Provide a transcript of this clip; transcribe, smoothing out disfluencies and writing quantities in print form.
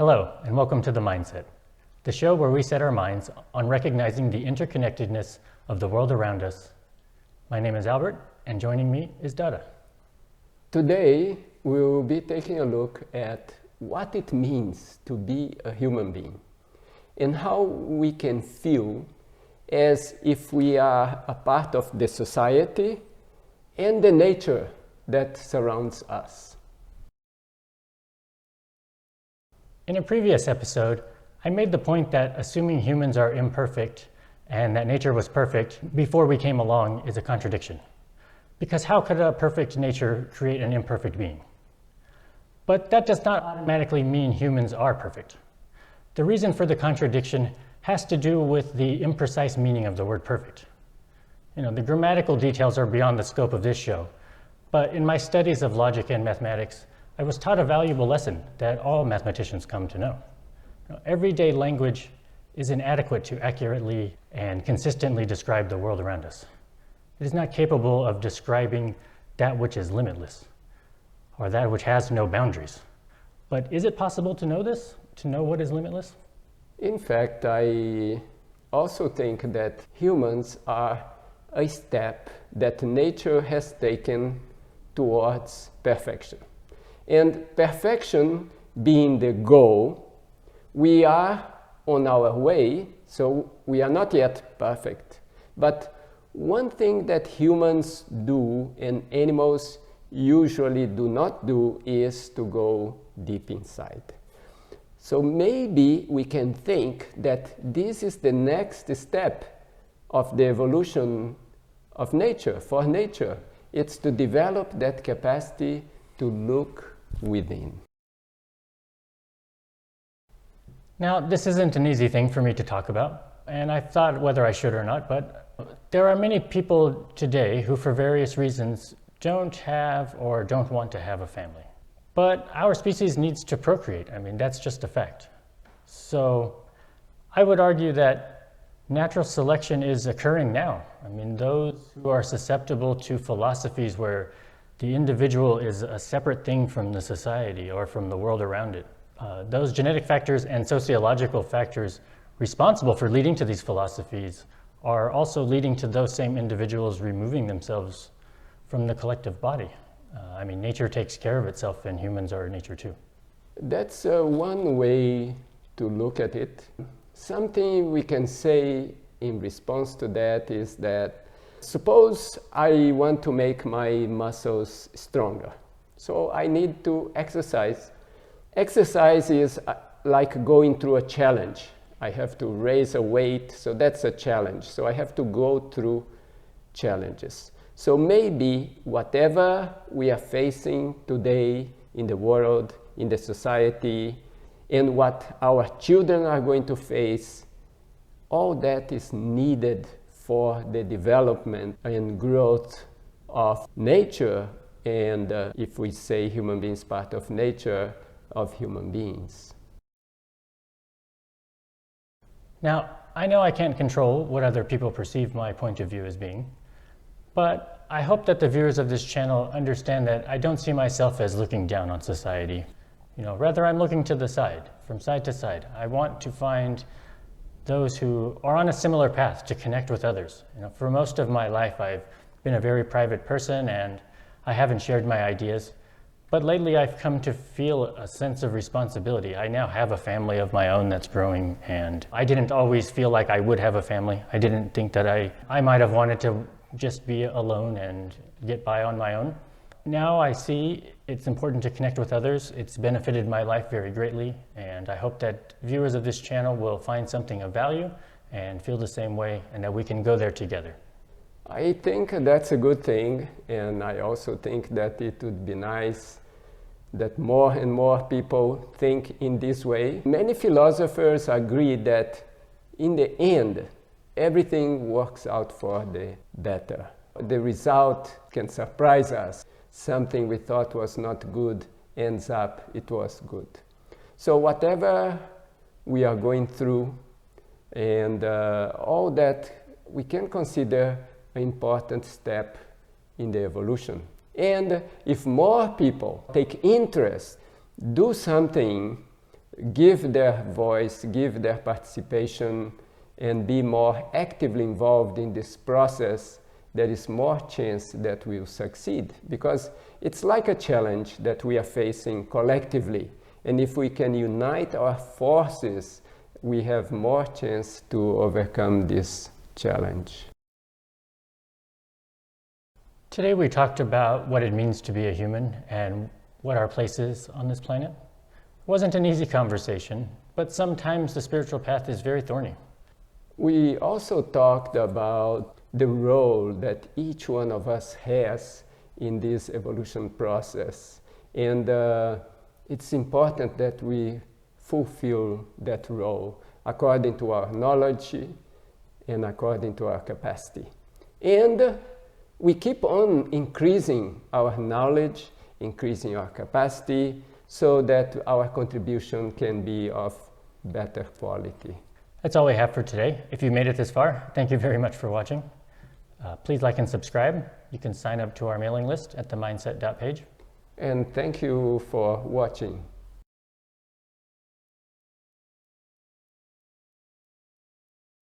Hello, and welcome to The Mindset, the show where we set our minds on recognizing the interconnectedness of the world around us. My name is Albert, and joining me is Dada. Today, we will be taking a look at what it means to be a human being and how we can feel as if we are a part of the society and the nature that surrounds us. In a previous episode, I made the point that assuming humans are imperfect and that nature was perfect before we came along is a contradiction. Because how could a perfect nature create an imperfect being? But that does not automatically mean humans are perfect. The reason for the contradiction has to do with the imprecise meaning of the word perfect. The grammatical details are beyond the scope of this show, but in my studies of logic and mathematics, I was taught a valuable lesson that all mathematicians come to know. Everyday language is inadequate to accurately and consistently describe the world around us. It is not capable of describing that which is limitless, or that which has no boundaries. But is it possible to know this, to know what is limitless? In fact, I also think that humans are a step that nature has taken towards perfection. And perfection being the goal, we are on our way, so we are not yet perfect. But one thing that humans do and animals usually do not do is to go deep inside. So maybe we can think that this is the next step of the evolution of nature, for nature. It's to develop that capacity to look within. Now, this isn't an easy thing for me to talk about, and I thought whether I should or not, but there are many people today who, for various reasons, don't have or don't want to have a family. But our species needs to procreate. That's just a fact. So I would argue that natural selection is occurring now. Those who are susceptible to philosophies where the individual is a separate thing from the society or from the world around it, those genetic factors and sociological factors responsible for leading to these philosophies are also leading to those same individuals removing themselves from the collective body. Nature takes care of itself, and humans are nature too. That's one way to look at it. Something we can say in response to that is that suppose I want to make my muscles stronger, so I need to exercise. Exercise is like going through a challenge. I have to raise a weight, so that's a challenge. So I have to go through challenges. So maybe whatever we are facing today in the world, in the society, and what our children are going to face, all that is needed for the development and growth of nature, and if we say human beings part of nature, of human beings. Now, I know I can't control what other people perceive my point of view as being, but I hope that the viewers of this channel understand that I don't see myself as looking down on society. Rather I'm looking to the side, from side to side. I want to find those who are on a similar path to connect with others. For most of my life, I've been a very private person and I haven't shared my ideas. But lately I've come to feel a sense of responsibility. I now have a family of my own that's growing, and I didn't always feel like I would have a family. I didn't think that I might have wanted to just be alone and get by on my own. Now I see it's important to connect with others. It's benefited my life very greatly, and I hope that viewers of this channel will find something of value and feel the same way, and that we can go there together. I think that's a good thing, and I also think that it would be nice that more and more people think in this way. Many philosophers agree that in the end, everything works out for the better. The result can surprise us. Something we thought was not good ends up it was good. So whatever we are going through and all that, we can consider an important step in the evolution. And if more people take interest, do something give their voice, give their participation, and be more actively involved in this process, there is more chance that we'll succeed, because it's like a challenge that we are facing collectively. And if we can unite our forces, we have more chance to overcome this challenge. Today we talked about what it means to be a human and what our place is on this planet. It wasn't an easy conversation, but sometimes the spiritual path is very thorny. We also talked about the role that each one of us has in this evolution process. And it's important that we fulfill that role according to our knowledge and according to our capacity. And we keep on increasing our knowledge, increasing our capacity, so that our contribution can be of better quality. That's all we have for today. If you made it this far, thank you very much for watching. Please like and subscribe. You can sign up to our mailing list at themindset.page. And thank you for watching.